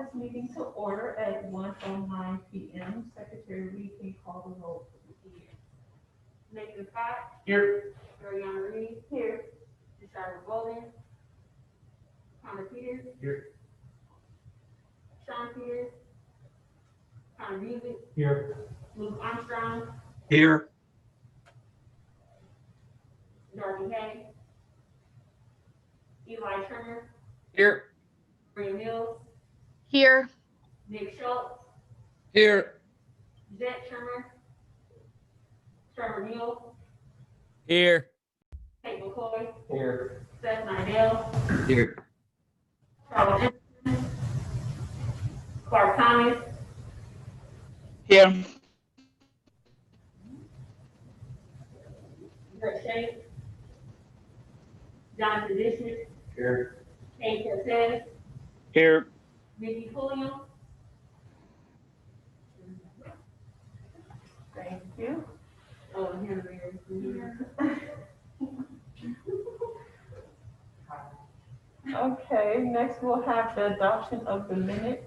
this meeting to order at 1:09 p.m. Secretary Reed, can you call the roll, please? Nathan Scott, Here. Ariana Reed, Here. Deshaun Golden, Connor Peters, Here. Sean Peters, Connor Music, Here. Luke Armstrong, Here. Darby Hay, Eli Trimmer, Here. Ray Mills, Here. Nick Schultz, Here. Jet Trimmer, Trevor Neal, Here. Kate McCoy, Here. Seth Nidell, Here. Charles Anderson, Clark Thomas, Here. Brett Shake, Jonathan Dishman, Here. Kate Cortez, Here. Nikki Pulliam, Thank you. Henry. Okay, next we'll have the adoption of the minutes.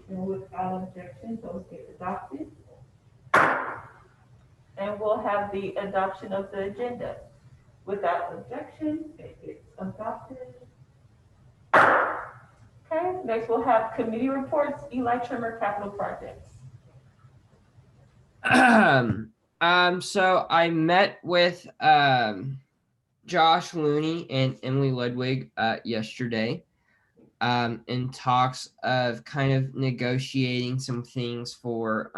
And without objection, those get adopted. And we'll have the adoption of the agenda. Without objection, it gets adopted. Okay, next we'll have committee reports, Eli Trimmer, capital projects. So I met with Josh Looney and Emily Ludwig yesterday in talks of kind of negotiating some things for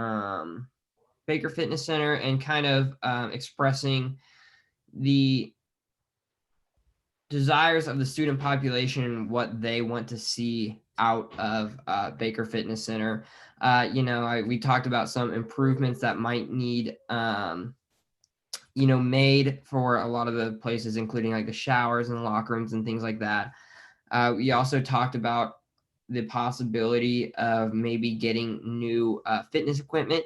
Baker Fitness Center and kind of expressing the desires of the student population and what they want to see out of Baker Fitness Center. We talked about some improvements that might need, made for a lot of the places, including like the showers and locker rooms and things like that. We also talked about the possibility of maybe getting new fitness equipment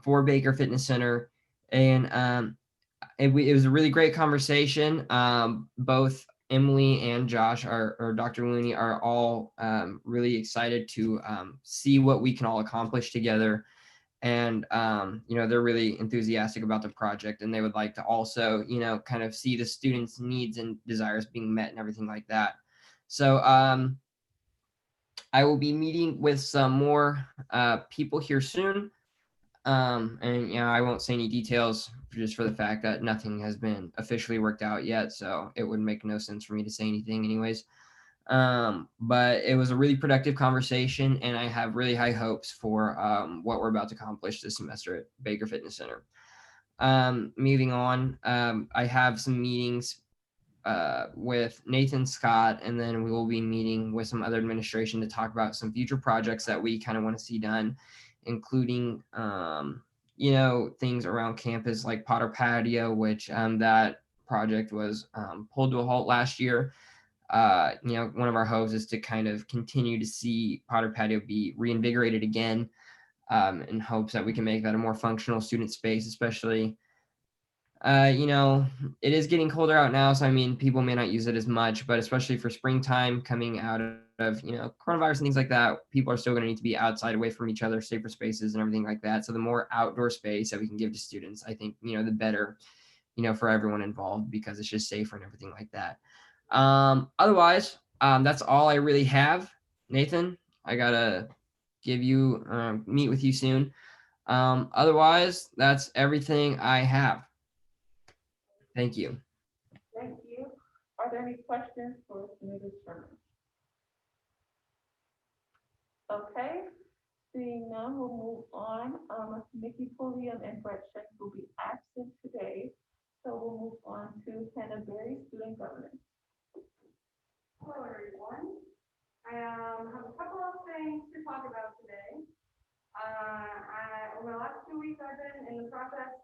for Baker Fitness Center. And it was a really great conversation. Both Emily and Josh or Dr. Looney are all really excited to see what we can all accomplish together. And, they're really enthusiastic about the project, and they would like to also, kind of see the students' needs and desires being met and everything like that. So I will be meeting with some more people here soon. I won't say any details just for the fact that nothing has been officially worked out yet. So it would make no sense for me to say anything anyways. But it was a really productive conversation, and I have really high hopes for what we're about to accomplish this semester at Baker Fitness Center. Moving on, I have some meetings with Nathan Scott, and then we will be meeting with some other administration to talk about some future projects that we kind of want to see done, including things around campus like Potter Patio, which that project was pulled to a halt last year. One of our hopes is to kind of continue to see Potter Patio be reinvigorated again, in hopes that we can make that a more functional student space, especially it is getting colder out now, so I mean, people may not use it as much, but especially for springtime coming out of coronavirus and things like that, people are still going to need to be outside, away from each other, safer spaces and everything like that. So the more outdoor space that we can give to students, I think the better, for everyone involved, because it's just safer and everything like that. Otherwise, that's all I really have. Nathan, I gotta meet with you soon. Otherwise, that's everything I have. Thank you. Thank you. Are there any questions for Senator Trimmer? Okay, seeing none, we'll move on. Nikki Pulliam and Brett Shek will be absent today, so we'll move on to Hannah Berry, student government. Hello, everyone. I have a couple of things to talk about today. Over the last 2 weeks, I've been in the process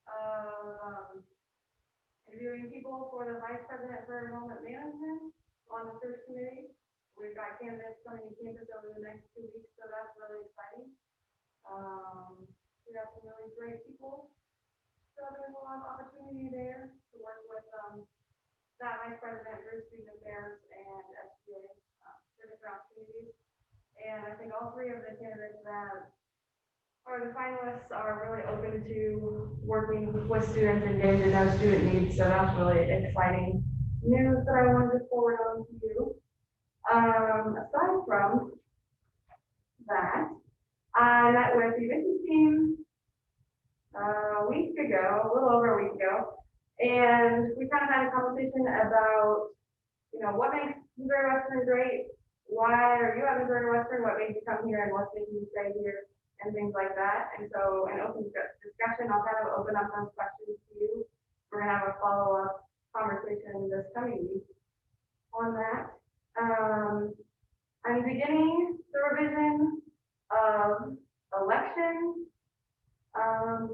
of interviewing people for the vice president for enrollment management on the search committee. We've got candidates coming to campus over the next 2 weeks, so that's really exciting. We got some really great people. So there's a lot of opportunity there to work with that vice president, group student affairs, and SGA, different opportunities. And I think all three of the candidates that are the finalists are really open to working with students and getting to know student needs. So that's really exciting news that I wanted to forward on to you. Aside from that, I met with the admissions team a week ago, a little over a week ago, and we kind of had a conversation about, what makes Missouri Western great? Why are you at Missouri Western? What made you come here and what's making you stay here? And things like that. And so an open discussion, I'll kind of open up those questions to you. We're gonna have a follow-up conversation this coming week on that. I'm beginning the revision of election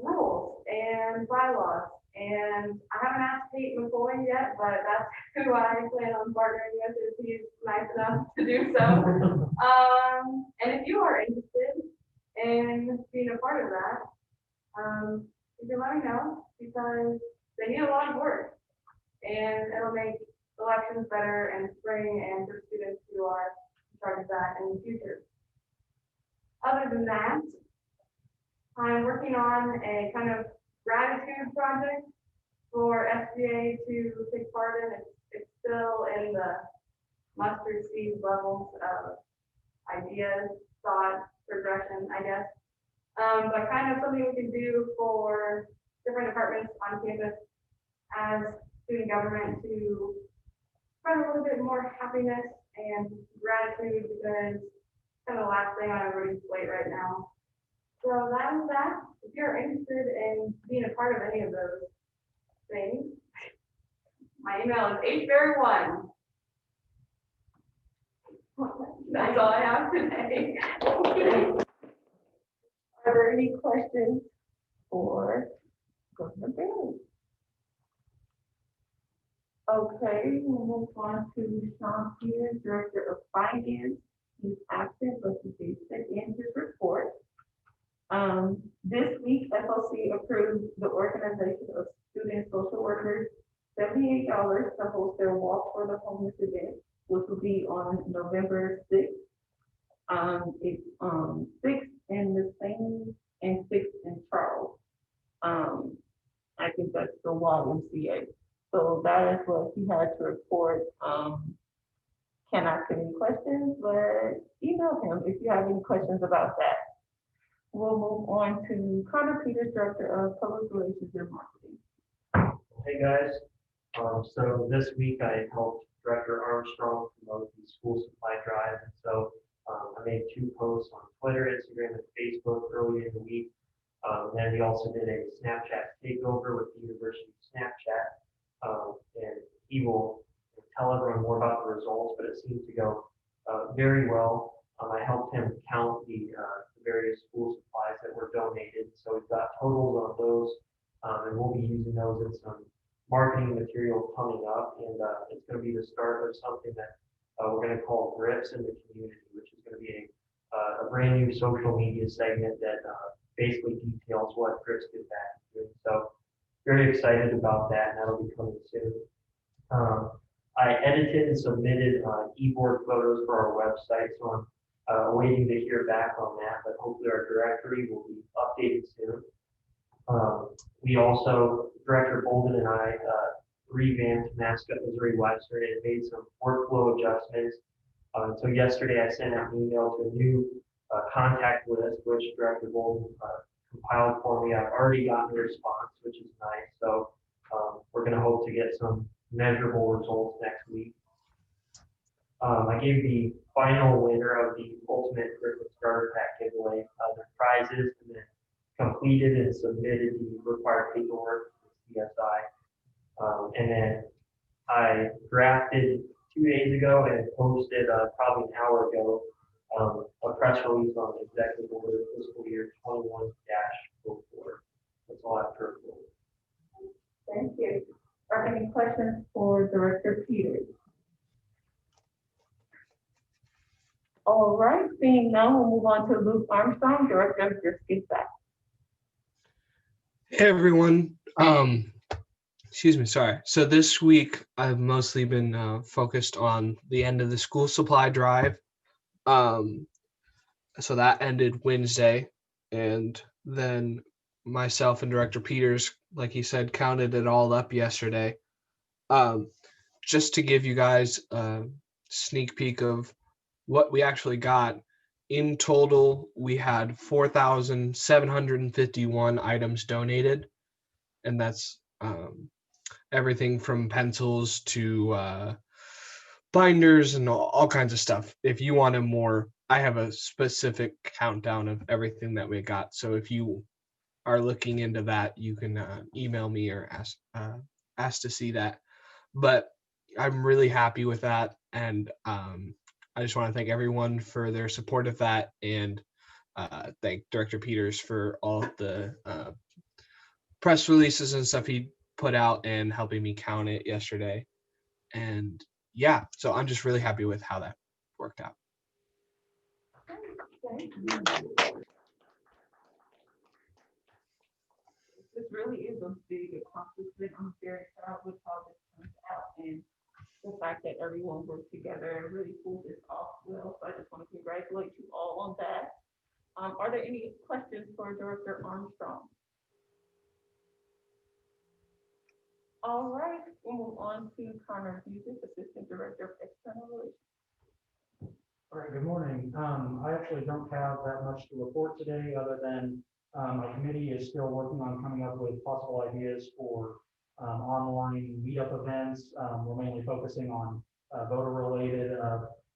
rules and bylaws. And I haven't asked Kate McCoy yet, but that's who I plan on partnering with if he's nice enough to do so. And if you are interested in being a part of that, you can let me know because they need a lot of work and it'll make elections better and spring and for students who are in charge of that in the future. Other than that, I'm working on a kind of gratitude project for SGA to take part in. It's still in the mustard seed levels of ideas, thought, progression, I guess. But kind of something we can do for different departments on campus as student government to spread a little bit more happiness and gratitude because it's kind of the last thing on everybody's plate right now. So that is that. If you're interested in being a part of any of those things, my email is hberry1. That's all I have today. Are there any questions for Governor Bailey? Okay, we'll move on to Sean Peters, Director of Finance. He's absent, but he did send in his report. This week, FOC approved the organization of student social workers $78 to host their Walk for the Homeless event, which will be on November 6th. It's 6th in the same and 6th in Charles. I think that's the YMCA. So that is what he had to report. Can't ask any questions, but email him if you have any questions about that. We'll move on to Connor Peters, Director of Public Relations and Marketing. Hey guys, so this week I helped Director Armstrong promote the school supply drive. And so I made 2 posts on Twitter, Instagram, and Facebook earlier in the week. And then we also did a Snapchat takeover with the University Snapchat. And he will tell everyone more about the results, but it seemed to go very well. I helped him count the various school supplies that were donated. So we've got totals on those, and we'll be using those in some marketing material coming up. And it's going to be the start of something that we're going to call Grips in the Community, which is going to be a brand new social media segment that basically details what Grips get back to. So very excited about that, and that'll be coming soon. I edited and submitted e-board photos for our website, so I'm waiting to hear back on that, but hopefully our directory will be updated soon. We also, Director Bolden and I, revamped Mascot Missouri Western and made some workflow adjustments. So yesterday I sent out an email to a new contact list, which Director Bolden compiled for me. I've already gotten a response, which is nice. So we're going to hope to get some measurable results next week. I gave the final winner of the Ultimate Christmas Starter Pack giveaway their prizes, and then completed and submitted the required paperwork to CSI. And then I drafted 2 days ago and posted probably an hour ago a press release on the executive order fiscal year 21-04. That's all I have to report. Thank you. Are there any questions for Director Peters? All right, seeing none, we'll move on to Luke Armstrong, Director of Dispatch. Hey everyone. Excuse me, sorry. So this week I've mostly been focused on the end of the school supply drive. So that ended Wednesday. And then myself and Director Peters, like he said, counted it all up yesterday. Um, just to give you guys a sneak peek of what we actually got. In total, we had 4,751 items donated, and that's everything from pencils to binders and all kinds of stuff. If you wanted more, I have a specific countdown of everything that we got. So if you are looking into that, you can email me or ask to see that. But I'm really happy with that, and I just want to thank everyone for their support of that, and thank Director Peters for all the press releases and stuff he put out and helping me count it yesterday. And yeah, so I'm just really happy with how that worked out. This really is a big accomplishment. I'm very proud with how this turned out and the fact that everyone worked together and really pulled this off well. So I just want to congratulate you all on that. Are there any questions for Director Armstrong? All right, we'll move on to Connor Hughes, Assistant Director of External Relations. All right, good morning. I actually don't have that much to report today, other than my committee is still working on coming up with possible ideas for online meetup events. We're mainly focusing on voter-related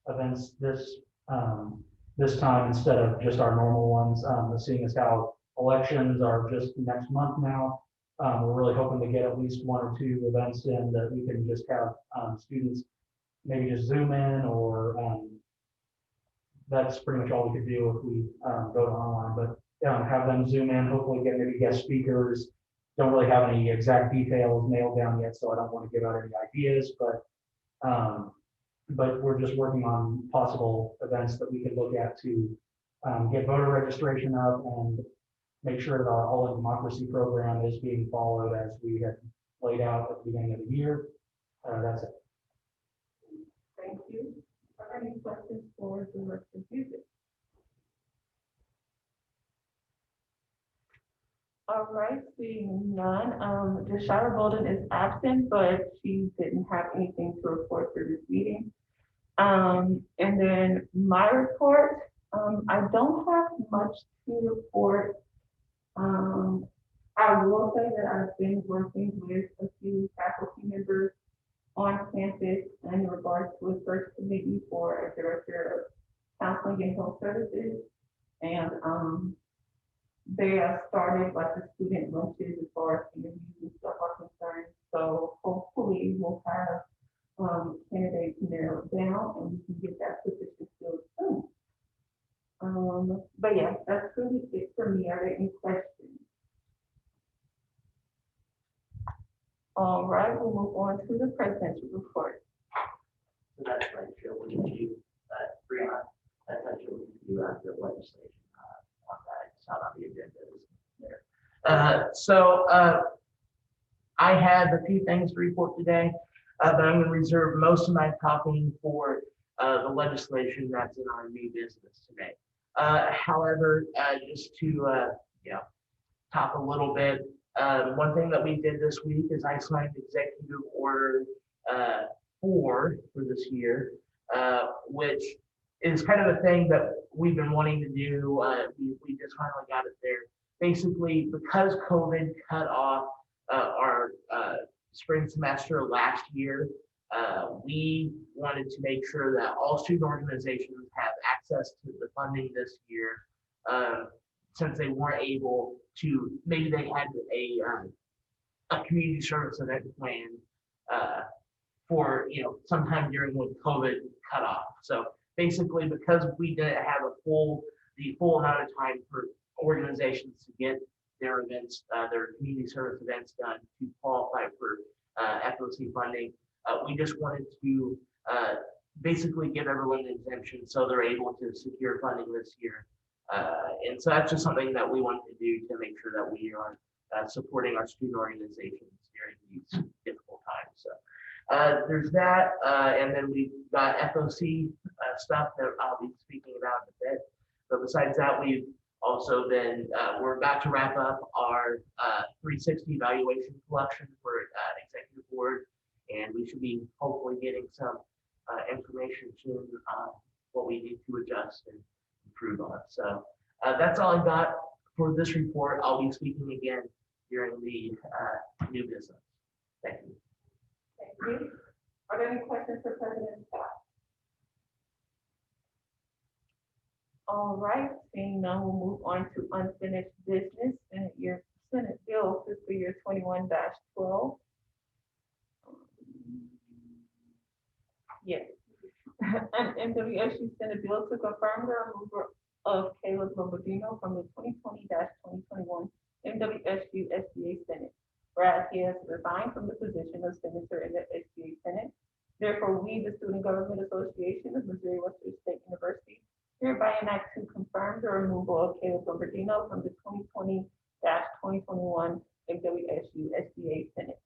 events this time instead of just our normal ones. Seeing as how elections are just next month now, we're really hoping to get at least one or two events in that we can just have students maybe just Zoom in, or that's pretty much all we could do if we go to online, but have them Zoom in, hopefully get maybe guest speakers. Don't really have any exact details nailed down yet, so I don't want to give out any ideas, but we're just working on possible events that we could look at to get voter registration up and make sure that our All in Democracy program is being followed as we had laid out at the beginning of the year. That's it. Thank you. Are there any questions for Director Hughes? All right, seeing none, Jashara Bolden is absent, but she didn't have anything to report for this meeting. And then my report, I don't have much to report. I will say that I've been working with a few faculty members on campus in regards to a search committee for a director of counseling and health services. And they have started like the student lunches as far as interviews and stuff are concerned. So hopefully we'll have candidates narrowed down and we can get that position filled soon. But yeah, that's really it for me. Are there any questions? All right, we'll move on to the presidential report. So that's like what you Brianna, that's actually what you do after legislation on that. It's not on the agenda there. I have a few things to report today, but I'm going to reserve most of my talking for the legislation that's in our new business today. However, just to talk a little bit, one thing that we did this week is I signed Executive Order 4 for this year, which is kind of a thing that we've been wanting to do. We just finally got it there. Basically, because COVID cut off our spring semester last year, we wanted to make sure that all student organizations have access to the funding this year, since they weren't able to. Maybe they had a community service event planned for sometime during when COVID cut off. So basically, because we didn't have the full amount of time for organizations to get their events, their community service events done to qualify for FOC funding, we just wanted to basically give everyone an exemption so they're able to secure funding this year. And so that's just something that we wanted to do to make sure that we are supporting our student organizations during these difficult times. So there's that, and then we've got FOC stuff that I'll be speaking about in a bit. But besides that, we've also been, we're about to wrap up our 360 evaluation collection for executive board, and we should be hopefully getting some information soon on what we need to adjust and improve on. So that's all I got for this report. I'll be speaking again during the new business. Thank you. Thank you. Are there any questions for President Scott? All right, seeing none, we'll move on to unfinished business and your Senate Bill fiscal year 21-12. Yes. An MWSU Senate Bill to confirm the removal of Caleb Lombardo from the 2020-2021 MWSU SGA Senate, whereas he has resigned from the position of senator in the SGA Senate. Therefore, we, the Student Government Association of Missouri Western State University, hereby enact to confirm the removal of Caleb Lombardo from the 2020-2021 MWSU SGA Senate.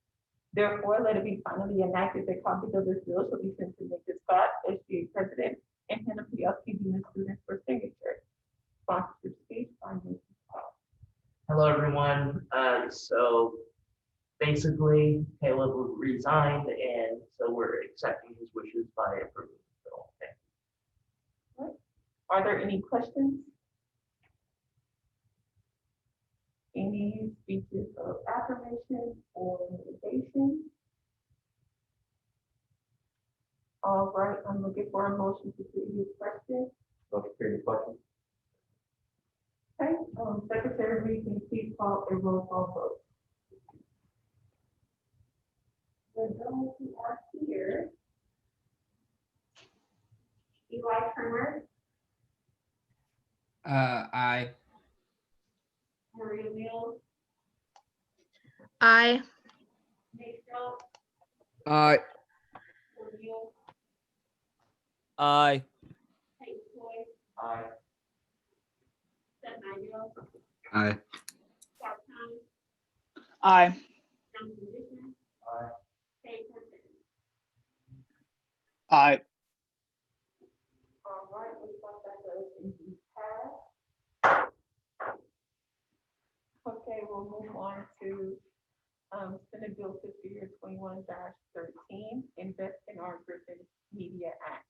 Therefore, let it be finally enacted that copies of this bill shall be sent to Mr. Scott, SGA President, and Hannah Pielski, Dean of Students, for signature. Sponsorship speech by Mr. Scott. Hello, everyone. So basically, Caleb resigned, and so we're accepting his wishes by approving the bill. Thank you. Are there any questions? Any speeches of affirmation or mitigation? All right, I'm looking for a motion to create this question. Motion to create a question. Okay, Secretary Reed, can you please call a roll call vote? The those who are here. Eli Trimmer, Aye. Maria Mills, Aye. Nate Schultz, Aye. O'Neill, Aye. Tate Floyd, Aye. Seth Nigel, Aye. Scott Thomas, Aye. Jonathan Richmond, Aye. Kate Hudson. Aye. All right, looks like that resolution passed. Okay, we'll move on to Senate Bill fiscal year 21-13, Invest in Our Griffin Media Act.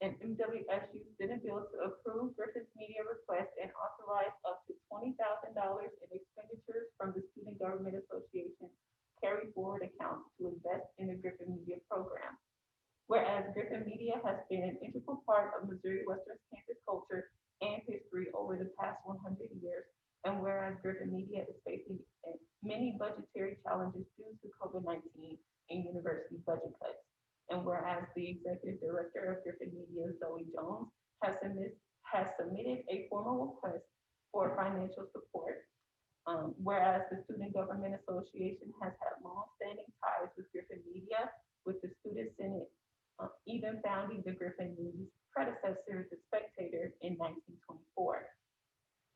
An MWSU Senate Bill to approve Griffin's media request and authorize up to $20,000 in expenditures from the Student Government Association carry forward account to invest in the Griffin Media program. Whereas Griffin Media has been an integral part of Missouri Western's campus culture and history over the past 100 years, and whereas Griffin Media is facing many budgetary challenges due to COVID-19 and university budget cuts, and whereas the executive director of Griffin Media, Zoe Jones, has submitted a formal request for financial support, whereas the Student Government Association has had long-standing ties with Griffin Media, with the Student Senate even founding the Griffin News predecessor, The Spectator, in 1924.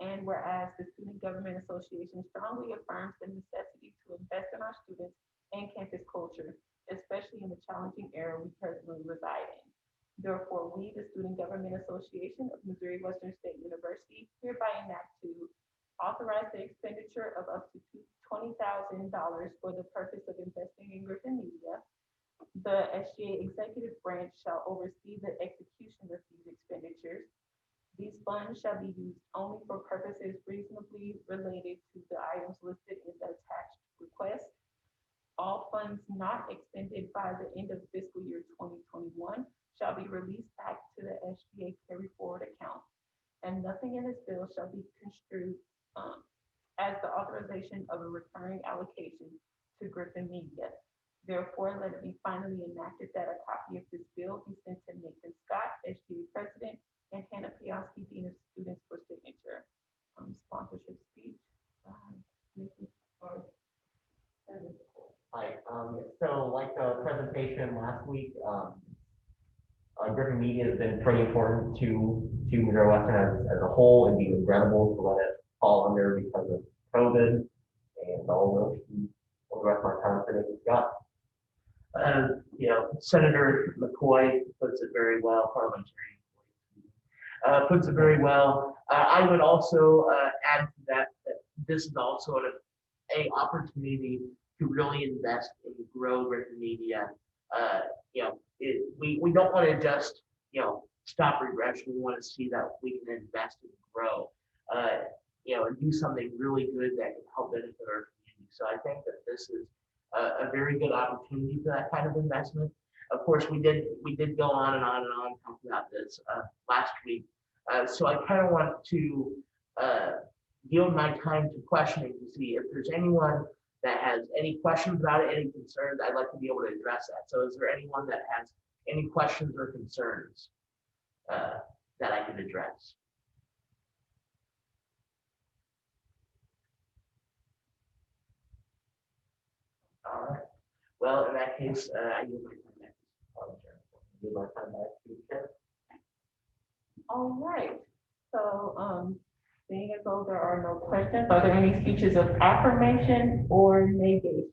And whereas the Student Government Association strongly affirms the necessity to invest in our students and campus culture, especially in the challenging era we presently reside in. Therefore, we, the Student Government Association of Missouri Western State University, hereby enact to authorize the expenditure of up to $20,000 for the purpose of investing in Griffin Media. The SGA executive branch shall oversee the execution of these expenditures. These funds shall be used only for purposes reasonably related to the items listed in the attached request. All funds not expended by the end of fiscal year 2021 shall be released back to the SGA carry forward account. And nothing in this bill shall be construed as the authorization of a recurring allocation to Griffin Media. Therefore, let it be finally enacted that a copy of this bill be sent to Nathan Scott, SGA President, and Hannah Pielski, Dean of Students, for signature. Sponsorship speech. Hi, so like the presentation last week, Griffin Media has been pretty important to Missouri Western as a whole. It'd be regrettable to let it fall under because of COVID and all the rest of my time today we've got. Senator McCoy puts it very well, parliamentary. puts it very well. I would also add to that that this is also an opportunity to really invest and grow written media. We don't want to just stop regression. We want to see that we can invest and grow. And do something really good that can help benefit our community. So I think that this is a very good opportunity for that kind of investment. Of course, we did go on and on and on talking about this last week. So I kind of want to yield my time to questioning to see if there's anyone that has any questions about it, any concerns. I'd like to be able to address that. So is there anyone that has any questions or concerns that I can address? All right. Well, in that case, I yield my time back. Yield my time back to Ken. All right, so, seeing as though there are no questions, are there any speeches of affirmation or negation?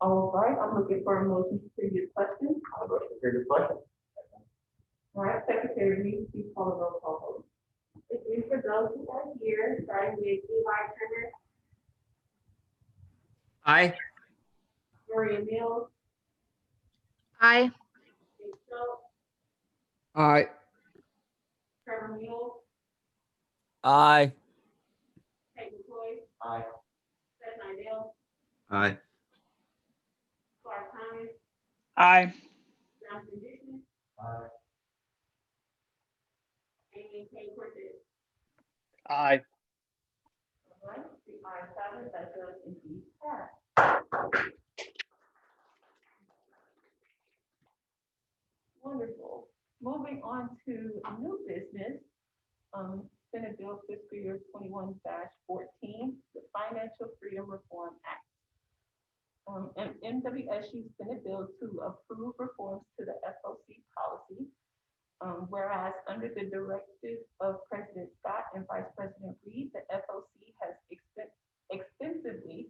All right, I'm looking for a motion to previous questions. I'll go to the previous question. All right, Secretary Reed, please call the roll call vote. It's been for those who are here, starting with Eli Turner, Aye. Maria Mills, Aye. Nick Schultz, Aye. Trevor Mule, Aye. Kate McCoy, Aye. Seth Nidell, Aye. Clark Thomas, Aye. Jonathan Dixon, Aye. and Kate Cortez. Aye. All right, the ayes have it, that does indeed pass. Wonderful. Moving on to new business, Senate Bill Fiscal Year 21-14, the Financial Freedom Reform Act. And MWSU Senate Bill to approve reforms to the FOC policy. Whereas under the directive of President Scott and Vice President Reed, the FOC has extensively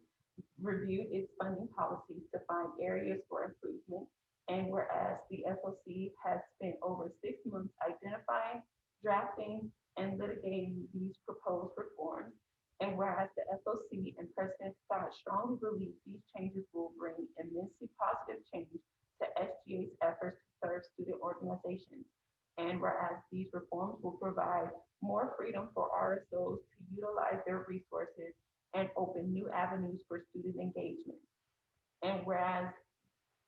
reviewed its funding policies to find areas for improvement. And whereas the FOC has spent over 6 months identifying, drafting, and litigating these proposed reforms. And whereas the FOC and President Scott strongly believe these changes will bring immensely positive change to SGA's efforts to serve student organizations. And whereas these reforms will provide more freedom for RSOs to utilize their resources and open new avenues for student engagement. And whereas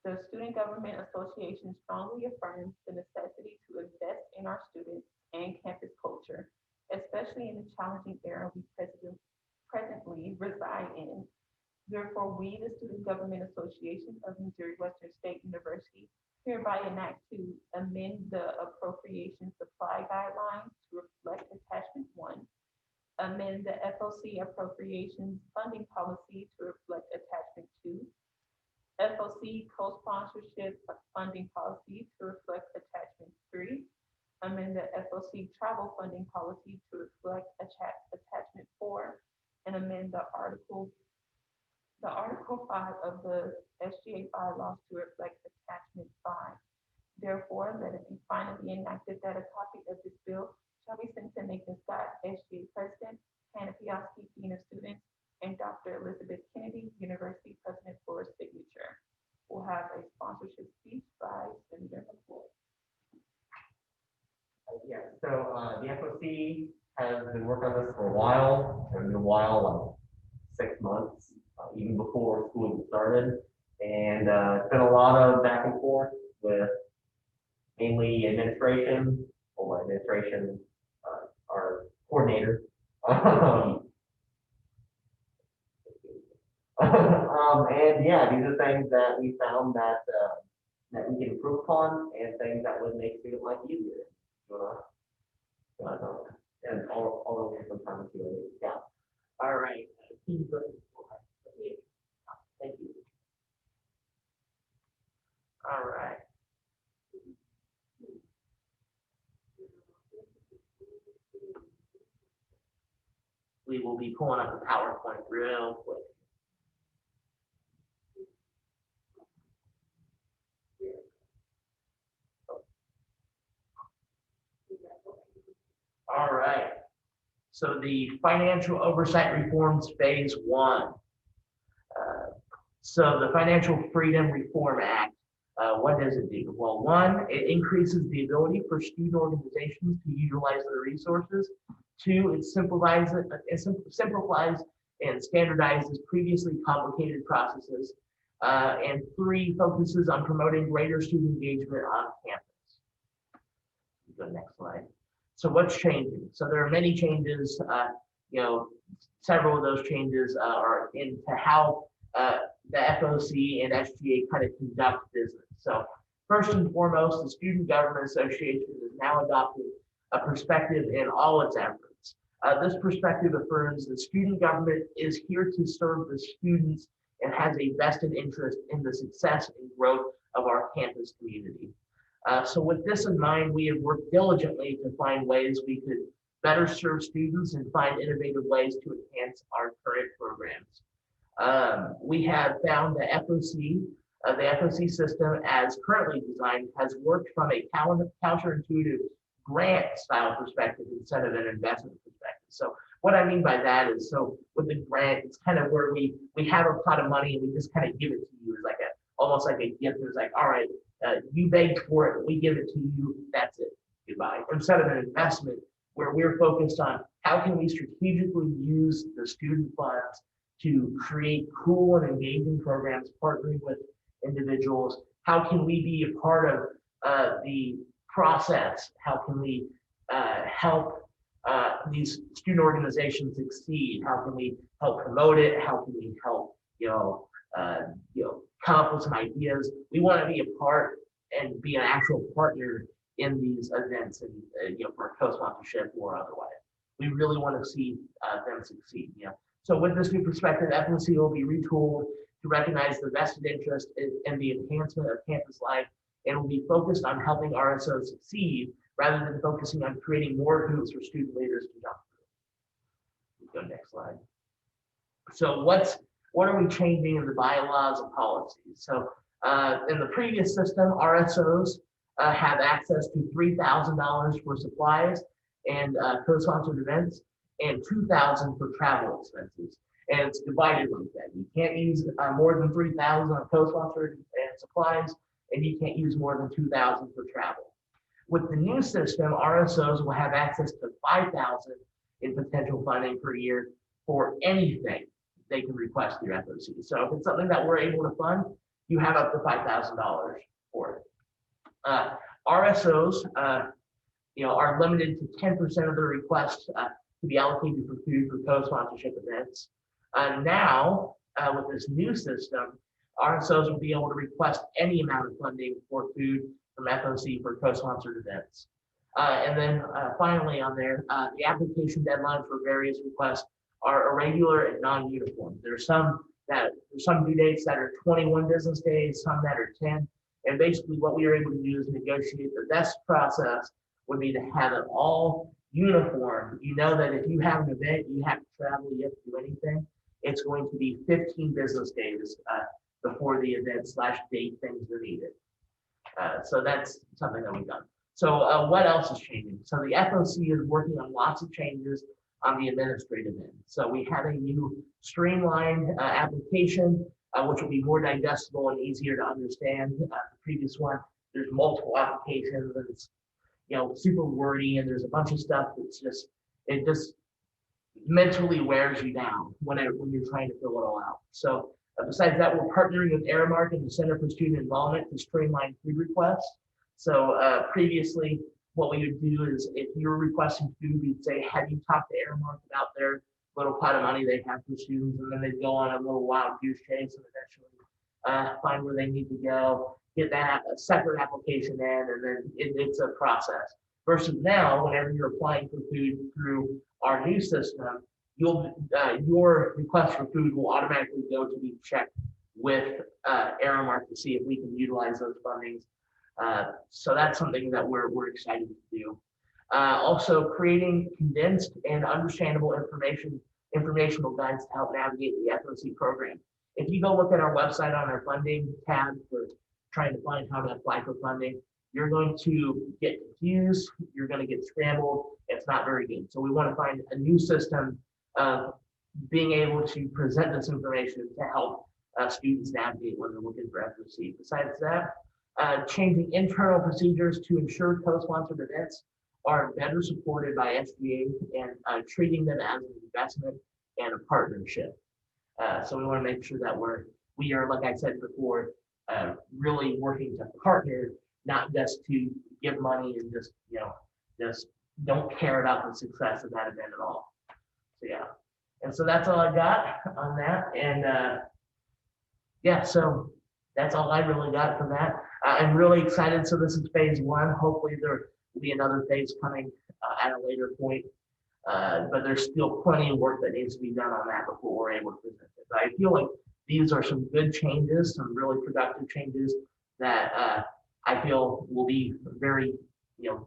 the Student Government Association strongly affirms the necessity to invest in our students and campus culture, especially in the challenging era we presently reside in. Therefore, we, the Student Government Association of Missouri Western State University, hereby enact to amend the appropriation supply guidelines to reflect attachment 1, amend the FOC appropriations funding policy to reflect attachment 2, FOC co-sponsorship funding policy to reflect attachment 3, amend the FOC travel funding policy to reflect attachment 4, and amend the Article 5 of the SGA bylaws to reflect attachment 5. Therefore, let it be finally enacted that a copy of this bill shall be sent to Nathan Scott, SGA President, Hannah Piowski, Dean of Students, and Dr. Elizabeth Kennedy, University President, for a signature. We'll have a sponsorship speech by Senator McCoy. Yeah, so the FOC has been working on this for a while, like 6 months, even before school even started. And it's been a lot of back and forth with mainly administration, our coordinator. And yeah, these are things that we found that we can improve upon, and things that would make student life easier. And all over sometimes too. Yeah. All right. Thank you. All right. We will be pulling up the PowerPoint real quick. So the financial oversight reforms phase 1. So the Financial Freedom Reform Act, what does it do? Well, one, it increases the ability for student organizations to utilize their resources. Two, it simplifies and standardizes previously complicated processes. And three, focuses on promoting greater student engagement on campus. Go to the next slide. So what's changing? So there are many changes. Several of those changes are into how the FOC and SGA kind of conduct business. So first and foremost, the Student Government Association is now adopting a perspective in all its efforts. This perspective affirms that student government is here to serve the students and has a vested interest in the success and growth of our campus community. So with this in mind, we have worked diligently to find ways we could better serve students and find innovative ways to enhance our current programs. We have found the FOC system as currently designed has worked from a counterintuitive grant style perspective instead of an investment perspective. So what I mean by that is, so with the grant, it's kind of where we have a pot of money and we just kind of give it to you as like almost like a gift. It's like, all right, you begged for it, we give it to you, that's it, goodbye. Instead of an investment where we're focused on how can we strategically use the student funds to create cool and engaging programs, partnering with individuals. How can we be a part of the process? How can we help these student organizations succeed? How can we help promote it? How can we help, come up with some ideas? We want to be a part and be an actual partner in these events and, for co-sponsorship or otherwise. We really want to see them succeed. So with this new perspective, FOC will be retooled to recognize the vested interest in the enhancement of campus life and will be focused on helping RSOs succeed rather than focusing on creating more hoops for student leaders to jump through. Go next slide. So what are we changing in the bylaws and policies? So in the previous system, RSOs have access to $3,000 for supplies and co-sponsored events and $2,000 for travel expenses. And it's divided like that. You can't use more than $3,000 on co-sponsored and supplies, and you can't use more than $2,000 for travel. With the new system, RSOs will have access to $5,000 in potential funding per year for anything they can request through FOC. So if it's something that we're able to fund, you have up to $5,000 for it. RSOs, are limited to 10% of their requests to be allocated for food for co-sponsorship events. Now, with this new system, RSOs will be able to request any amount of funding for food from FOC for co-sponsored events. And then finally on there, the application deadline for various requests are irregular and non-uniform. There's some due dates that are 21 business days, some that are 10. And basically what we are able to do is negotiate the best process would be to have it all uniform. You know that if you have an event, you have to travel, you have to do anything, it's going to be 15 business days before the event / date things are needed. So that's something that we've done. So what else is changing? So the FOC is working on lots of changes on the administrative end. So we have a new streamlined application, which will be more digestible and easier to understand. The previous one, there's multiple applications and it's super wordy and there's a bunch of stuff that's it just mentally wears you down when you're trying to fill it all out. So besides that, we're partnering with Aramark and the Center for Student Involvement to streamline food requests. So previously, what we would do is if you were requesting food, we'd say, have you talked to Aramark about their little pot of money they have for students? And then they'd go on a little wild goose chase and eventually find where they need to go, get that a separate application in, and then it's a process. Versus now, whenever you're applying for food through our new system, your request for food will automatically go to be checked with Aramark to see if we can utilize those fundings. So that's something that we're excited to do. Also, creating condensed and understandable informational guides to help navigate the FOC program. If you go look at our website on our funding tab for trying to find how to apply for funding, you're going to get confused, you're going to get scrambled. It's not very good. So we want to find a new system of being able to present this information to help students navigate when they're looking for FOC. Besides that, changing internal procedures to ensure co-sponsored events are better supported by SGA and treating them as an investment and a partnership. So we want to make sure that we are, like I said before, really working to partner, not just to give money and just don't care about the success of that event at all. So yeah, and so that's all I got on that, and yeah, so that's all I really got from that. I'm really excited. So this is phase one. Hopefully there will be another phase coming at a later point. But there's still plenty of work that needs to be done on that before we're able to present it. But I feel like these are some good changes, some really productive changes that I feel will be very,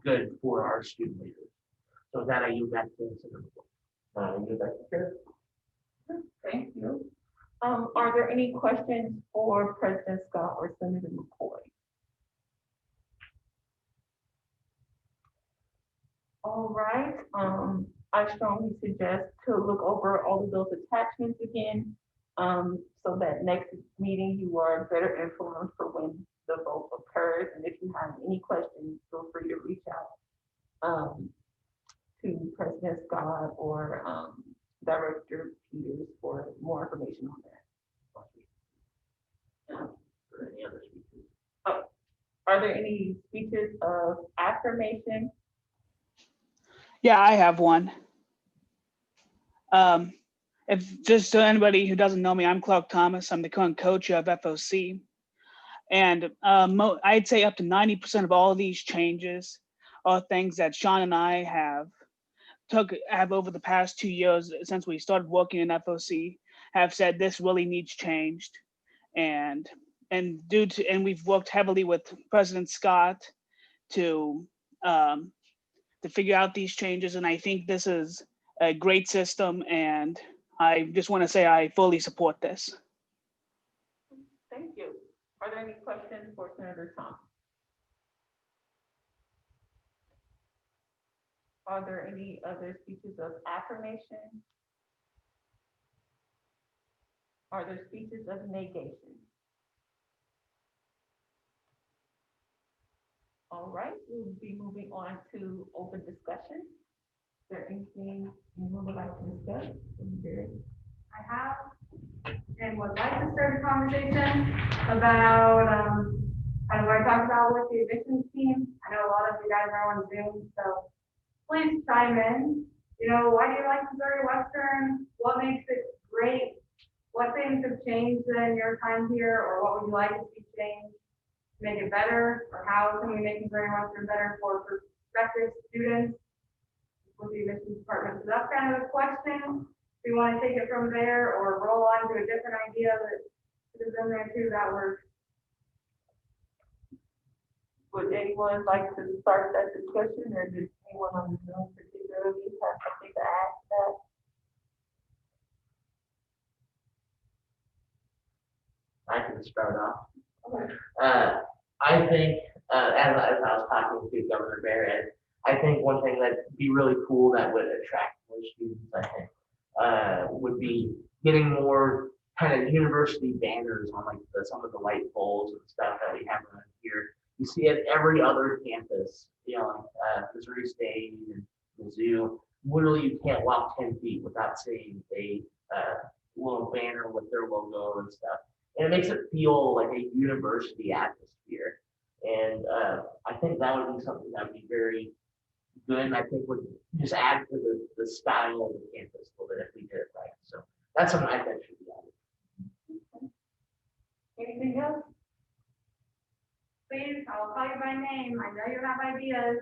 good for our student leaders. So with that, I yield back to Senator McCoy. Yield back to Chair. Thank you. Are there any questions for President Scott or Senator McCoy? All right, I strongly suggest to look over all of those attachments again, so that next meeting you are better informed for when the vote occurs. And if you have any questions, feel free to reach out to President Scott or Director Peters for more information on that. For any other speakers. Are there any speeches of affirmation? Yeah, I have one. If just to anybody who doesn't know me, I'm Clark Thomas. I'm the current co-chair of FOC. And I'd say up to 90% of all of these changes are things that Sean and I have over the past 2 years since we started working in FOC, have said this really needs changed. And we've worked heavily with President Scott to figure out these changes. And I think this is a great system. And I just want to say I fully support this. Thank you. Are there any questions for Senator Thomas? Are there any other speeches of affirmation? Are there speeches of negation? All right, we'll be moving on to open discussion. Is there anything anyone would like to discuss? I have and would like to start a conversation about, kind of what I talked about with the admissions team. I know a lot of you guys are on Zoom, so please chime in. Why do you like Missouri Western? What makes it great? What things have changed in your time here, or what would you like to see changed to make it better? Or how can we make Missouri Western better for prospective students with the admissions department? So that's kind of the question. If you want to take it from there or roll on to a different idea that is in there too, that works. Would anyone like to start that discussion, or does anyone on the Zoom particularly have something to add to that? I can start off. Okay. I think, as I was talking to Governor Barrett, I think one thing that'd be really cool that would attract more students, I think, would be getting more kind of university banners on like some of the light poles and stuff that we have around here. You see it every other campus, Missouri State and Mizzou. Literally, you can't walk 10 feet without seeing a little banner with their logo and stuff. And it makes it feel like a university atmosphere. And I think that would be something that would be very good, and I think would just add to the style of the campus a little bit if we did it right. So that's something I think should be added. Anything else? Please, I'll call you by name. I know you have ideas.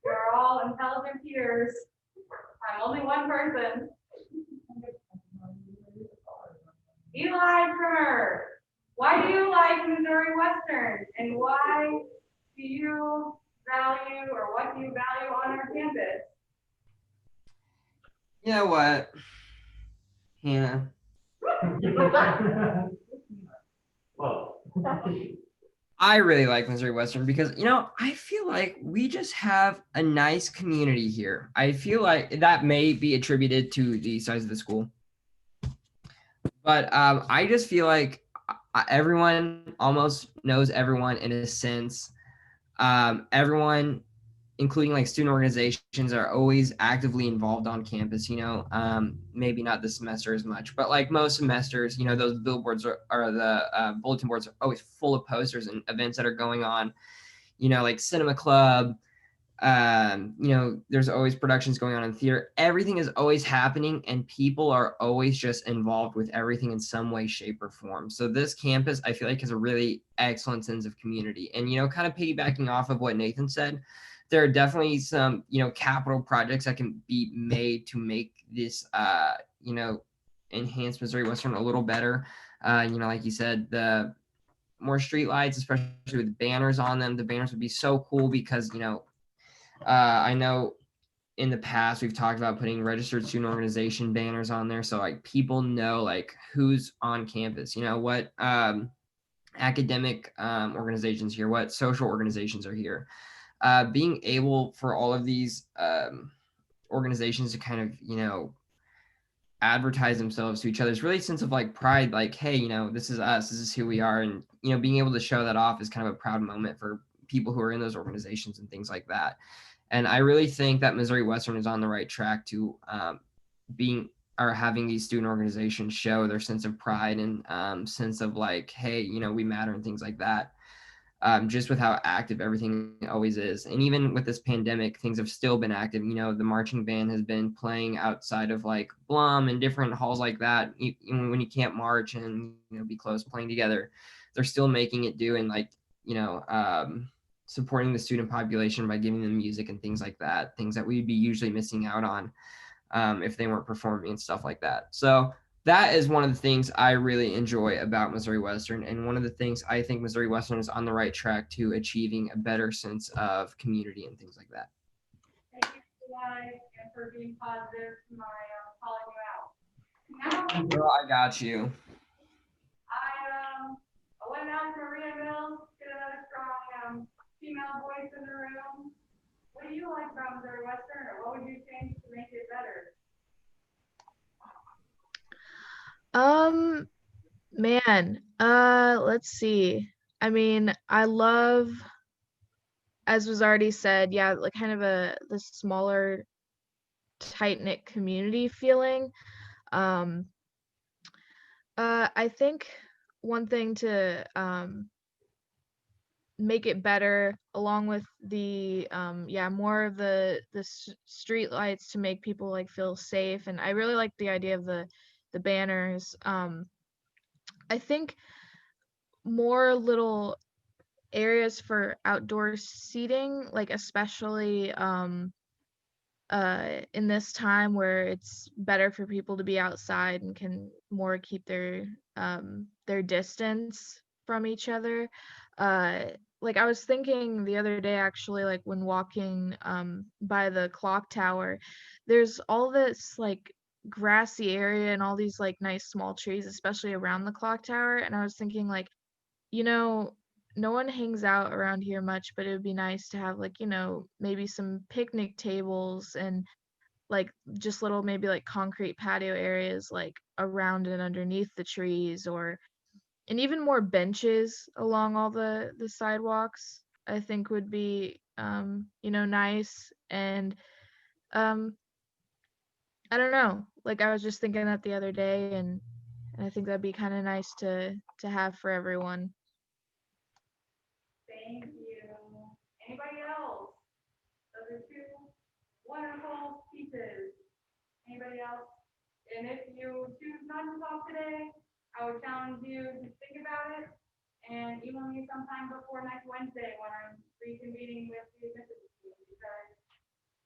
You're all intelligent peers. I'm only one person. Eli Trimmer, why do you like Missouri Western, and why do you value, or what do you value on our campus? You know what, Hannah? Whoa. I really like Missouri Western because, I feel like we just have a nice community here. I feel like that may be attributed to the size of the school, but I just feel like everyone almost knows everyone in a sense. Everyone, including like student organizations, are always actively involved on campus. Maybe not this semester as much, but like most semesters, those billboards are the bulletin boards are always full of posters and events that are going on. Like cinema club. There's always productions going on in theater. Everything is always happening, and people are always just involved with everything in some way, shape, or form. So this campus, I feel like, has a really excellent sense of community. And kind of piggybacking off of what Nathan said, there are definitely some capital projects that can be made to make this enhance Missouri Western a little better. Like you said, the more street lights, especially with banners on them. The banners would be so cool because I know in the past we've talked about putting registered student organization banners on there, so like people know like who's on campus, what academic organizations here, what social organizations are here. Being able for all of these organizations to kind of advertise themselves to each other is really a sense of like pride, like, hey, this is us, this is who we are. And being able to show that off is kind of a proud moment for people who are in those organizations and things like that. And I really think that Missouri Western is on the right track to being or having these student organizations show their sense of pride and sense of like, hey, we matter and things like that. Just with how active everything always is. And even with this pandemic, things have still been active. The marching band has been playing outside of like Blum and different halls like that. Even when you can't march and be close playing together, they're still making it do and like supporting the student population by giving them music and things like that. Things that we'd be usually missing out on if they weren't performing and stuff like that. So that is one of the things I really enjoy about Missouri Western, and one of the things I think Missouri Western is on the right track to achieving a better sense of community and things like that. Thank you for that and for being positive to my calling you out. Now, Girl, I got you. I went out to Mariaville, get another strong female voice in the room. What do you like about Missouri Western, or what would you change to make it better? Man, let's see. I mean, I love, as was already said, yeah, like kind of the smaller, tight-knit community feeling. Um, I think one thing to make it better, along with the more of the street lights to make people like feel safe, and I really like the idea of the banners. I think more little areas for outdoor seating, like especially in this time where it's better for people to be outside and can more keep their distance from each other. Like I was thinking the other day, actually, like when walking by the clock tower, there's all this like grassy area and all these like nice small trees, especially around the clock tower, and I was thinking like, you know, no one hangs out around here much, but it would be nice to have like, maybe some picnic tables and like just little maybe like concrete patio areas like around and underneath the trees, or and even more benches along all the sidewalks, I think would be nice. And um I don't know, like I was just thinking that the other day, and I think that'd be kind of nice to have for everyone. Thank you. Anybody else? Those are two wonderful pieces. Anybody else? And if you choose not to talk today, I would challenge you to think about it and email me sometime before next Wednesday when I'm reconvening with the admissions team, because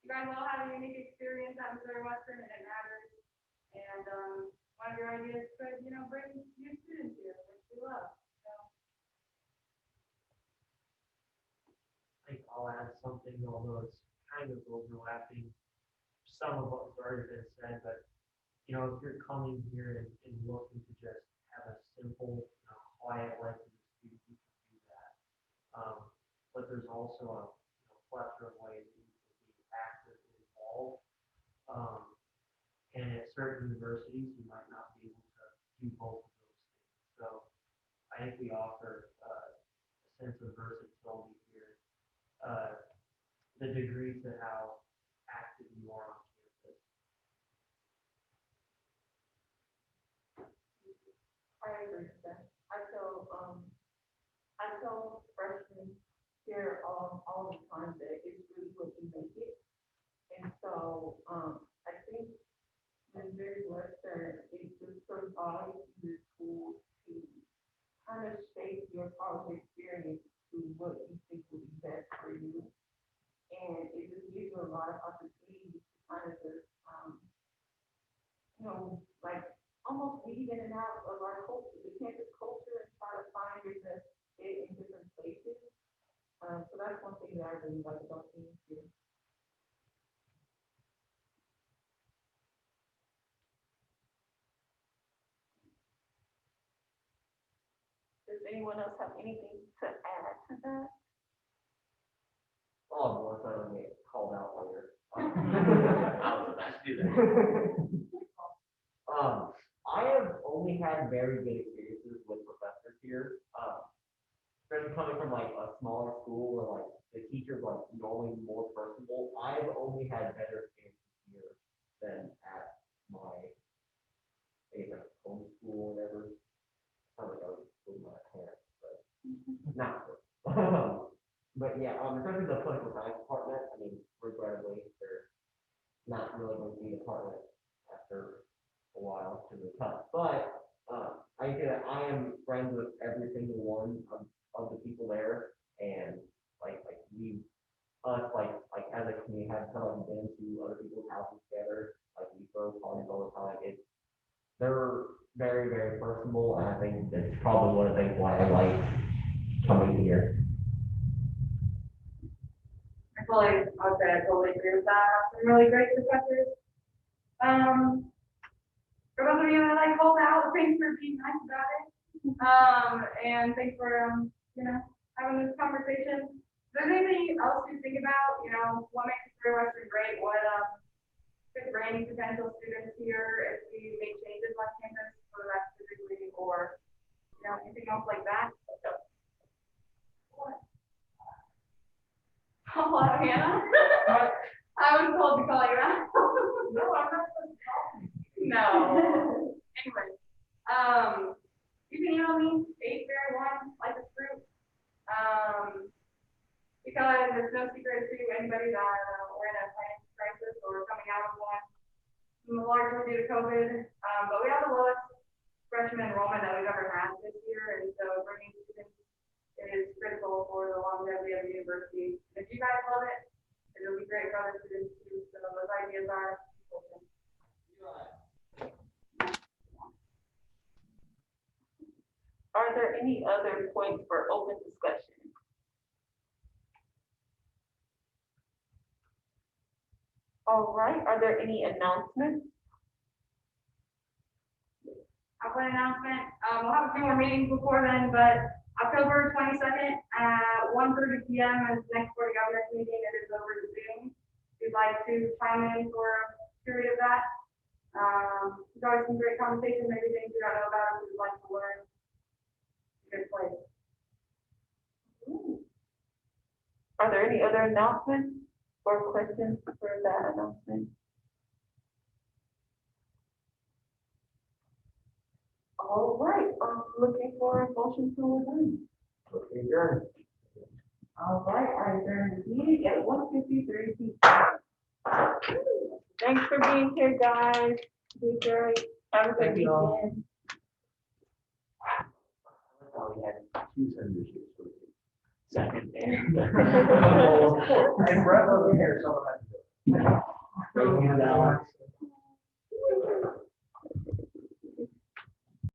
you guys all have a unique experience at Missouri Western and it matters. And one of your ideas could, bring new students here, which we love. So, I think I'll add something, although it's kind of overlapping some of what's already been said, but if you're coming here and looking to just have a simple, quiet life as a student, you can do that. there's also a plethora of ways that you can be active and involved. And at certain universities, you might not be able to do both of those things. So I think we offer a sense of versatility here. The degree to how active you are on campus. I agree with that. I tell freshmen here all the time that it's really what you make it. And so, I think when very Western, it just provides the tools to kind of shape your college experience to what you think will be best for you. And it just gives you a lot of opportunities to kind of just, like almost weave in and out of our culture, the campus culture, and try to find your best fit in different places. So that's one thing that I really like about being here. Does anyone else have anything to add to that? Oh, unless I don't get called out later. I was about to do that. I have only had very good experiences with professors here. Especially coming from like a smaller school where like the teachers like normally more personable. I've only had better experiences here than at my home school or whatever. Sounds like I was with my parents, but not really. But yeah, especially the political science department. I mean, regrettably, they're not really going to be a department after a while to the tough. But I say that I am friends with every single one of the people there, and like we like as a community have kind of been to other people's houses together. Like we throw parties all the time. They're very, very personable, and I think that's probably one of the things why I like coming here. I totally agree with that. I have some really great professors. For those of you that like hold out, thanks for being nice about it. And thanks for having this conversation. If there's anything else to think about, what makes Career Western great, what could bring potential students here if we make changes on campus, whether that's physically or anything else like that. What? Hello, Hannah. I was told to call you out. No, I'm not supposed to call you. No. Anyway, you can email me 801 like a fruit. Because there's no secret to anybody that we're in a financial crisis or coming out of one, largely due to COVID. But we have the lowest freshman enrollment that we've ever had this year, and so bringing students is critical for the longevity of the university. If you guys love it, it'll be great for other students too. So those ideas are important. Are there any other points for open discussion? All right, are there any announcements? I'll put an announcement. We'll have a few more meetings before then, but October 22nd at 1:30 p.m. is the next Board of Governors meeting. It is over Zoom. If you'd like to chime in for a period of that. There's always some great conversation, maybe things you don't know about, if you'd like to learn. Good place. Are there any other announcements or questions for that announcement? All right, I'm looking for a motion to adjourn. All right, I adjourn the meeting at 1:53 p.m. Thanks for being here, guys. Be great. Have a good weekend. Oh, we had 2 senators here, so we could second. And Brett over here, someone had to do it.